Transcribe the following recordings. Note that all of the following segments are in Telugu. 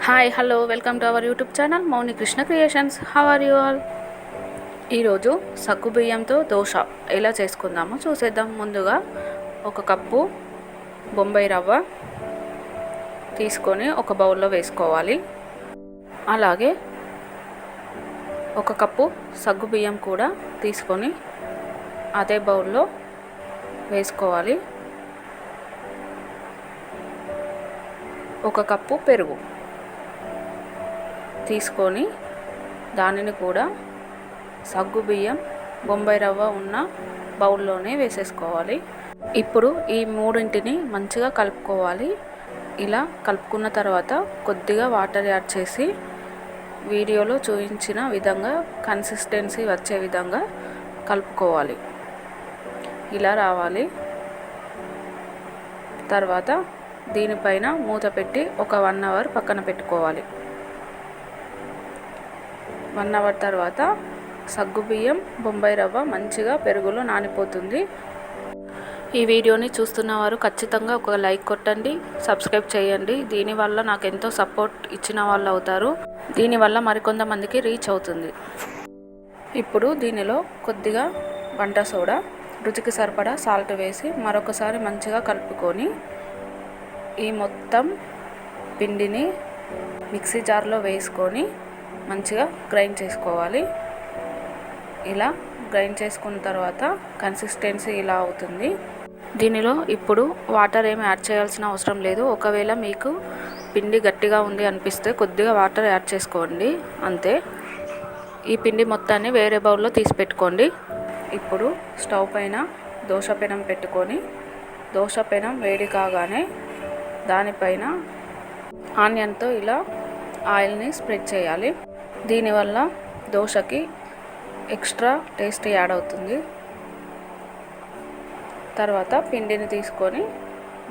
Hi hello welcome to our YouTube channel Mouni Krishna creations. How are you all? ఈరోజు సగ్గుబియ్యంతో దోశ ఎలా చేసుకుందామో చూసేద్దాం. ముందుగా ఒక కప్పు బొంబాయి రవ్వ తీసుకొని ఒక బౌల్లో వేసుకోవాలి. అలాగే ఒక కప్పు సగ్గుబియ్యం కూడా తీసుకొని అదే బౌల్లో వేసుకోవాలి. ఒక కప్పు పెరుగు తీసుకొని దానిని కూడా సగ్గుబియ్యం బొంబాయి రవ్వ ఉన్న బౌల్లోనే వేసేసుకోవాలి. ఇప్పుడు ఈ మూడింటిని మంచిగా కలుపుకోవాలి. ఇలా కలుపుకున్న తర్వాత కొద్దిగా వాటర్ యాడ్ చేసి వీడియోలో చూపించిన విధంగా కన్సిస్టెన్సీ వచ్చే విధంగా కలుపుకోవాలి. ఇలా రావాలి. తర్వాత దీనిపైన మూత పెట్టి ఒక 1 అవర్ పక్కన పెట్టుకోవాలి. 1 అవర్ తర్వాత సగ్గుబియ్యం బొంబాయి రవ్వ మంచిగా పెరుగులో నానిపోతుంది. ఈ వీడియోని చూస్తున్న వారు ఖచ్చితంగా ఒక లైక్ కొట్టండి, సబ్స్క్రైబ్ చేయండి. దీనివల్ల నాకు ఎంతో సపోర్ట్ ఇచ్చిన వాళ్ళు అవుతారు. దీనివల్ల మరికొంతమందికి రీచ్ అవుతుంది. ఇప్పుడు దీనిలో కొద్దిగా వంట సోడా, రుచికి సరిపడా సాల్ట్ వేసి మరొకసారి మంచిగా కలుపుకొని ఈ మొత్తం పిండిని మిక్సీ జార్లో వేసుకొని మంచిగా గ్రైండ్ చేసుకోవాలి. ఇలా గ్రైండ్ చేసుకున్న తర్వాత కన్సిస్టెన్సీ ఇలా అవుతుంది. దీనిలో ఇప్పుడు వాటర్ ఏమి యాడ్ చేయాల్సిన అవసరం లేదు. ఒకవేళ మీకు పిండి గట్టిగా ఉంది అనిపిస్తే కొద్దిగా వాటర్ యాడ్ చేసుకోండి, అంతే. ఈ పిండి మొత్తాన్ని వేరే బౌల్లో తీసి పెట్టుకోండి. ఇప్పుడు స్టవ్ పైన దోశ పెనం పెట్టుకొని దోశ పెనం వేడి కాగానే దానిపైన ఆనియన్తో ఇలా ఆయిల్ని స్ప్రెడ్ చేయాలి. దీనివల్ల దోశకి ఎక్స్ట్రా టేస్ట్ యాడ్ అవుతుంది. తర్వాత పిండిని తీసుకొని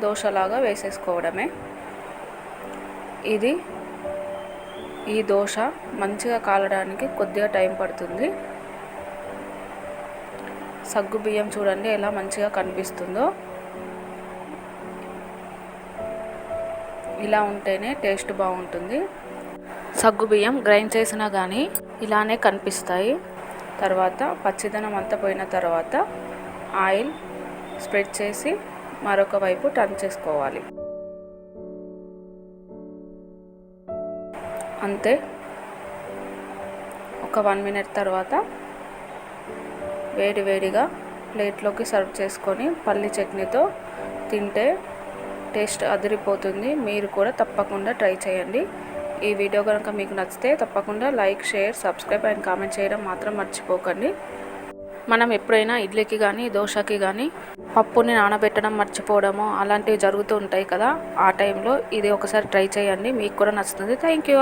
దోశలాగా వేసేసుకోవడమే. ఈ దోశ మంచిగా కాలడానికి కొద్దిగా టైం పడుతుంది. సగ్గుబియ్యం చూడండి ఎలా మంచిగా కనిపిస్తుందో. ఇలా ఉంటేనే టేస్ట్ బాగుంటుంది. సగ్గుబియ్యం గ్రైండ్ చేసినా కానీ ఇలానే కనిపిస్తాయి. తర్వాత పచ్చిదనం అంతా పోయిన తర్వాత ఆయిల్ స్ప్రెడ్ చేసి మరొక వైపు టర్న్ చేసుకోవాలి. అంతే. ఒక 1 మినిట్ తర్వాత వేడివేడిగా ప్లేట్లోకి సర్వ్ చేసుకొని పల్లి చట్నీతో తింటే టేస్ట్ అదిరిపోతుంది. మీరు కూడా తప్పకుండా ట్రై చేయండి. ఈ వీడియో కనుక మీకు నచ్చితే తప్పకుండా like, share, subscribe and comment చేయడం మాత్రం మర్చిపోకండి. మనం ఎప్పుడైనా ఇడ్లీకి కానీ దోశకి కానీ పప్పుని నానబెట్టడం మర్చిపోవడము అలాంటివి జరుగుతూ ఉంటాయి కదా. ఆ టైంలో ఇది ఒకసారి ట్రై చేయండి, మీకు కూడా నచ్చుతుంది. Thank you.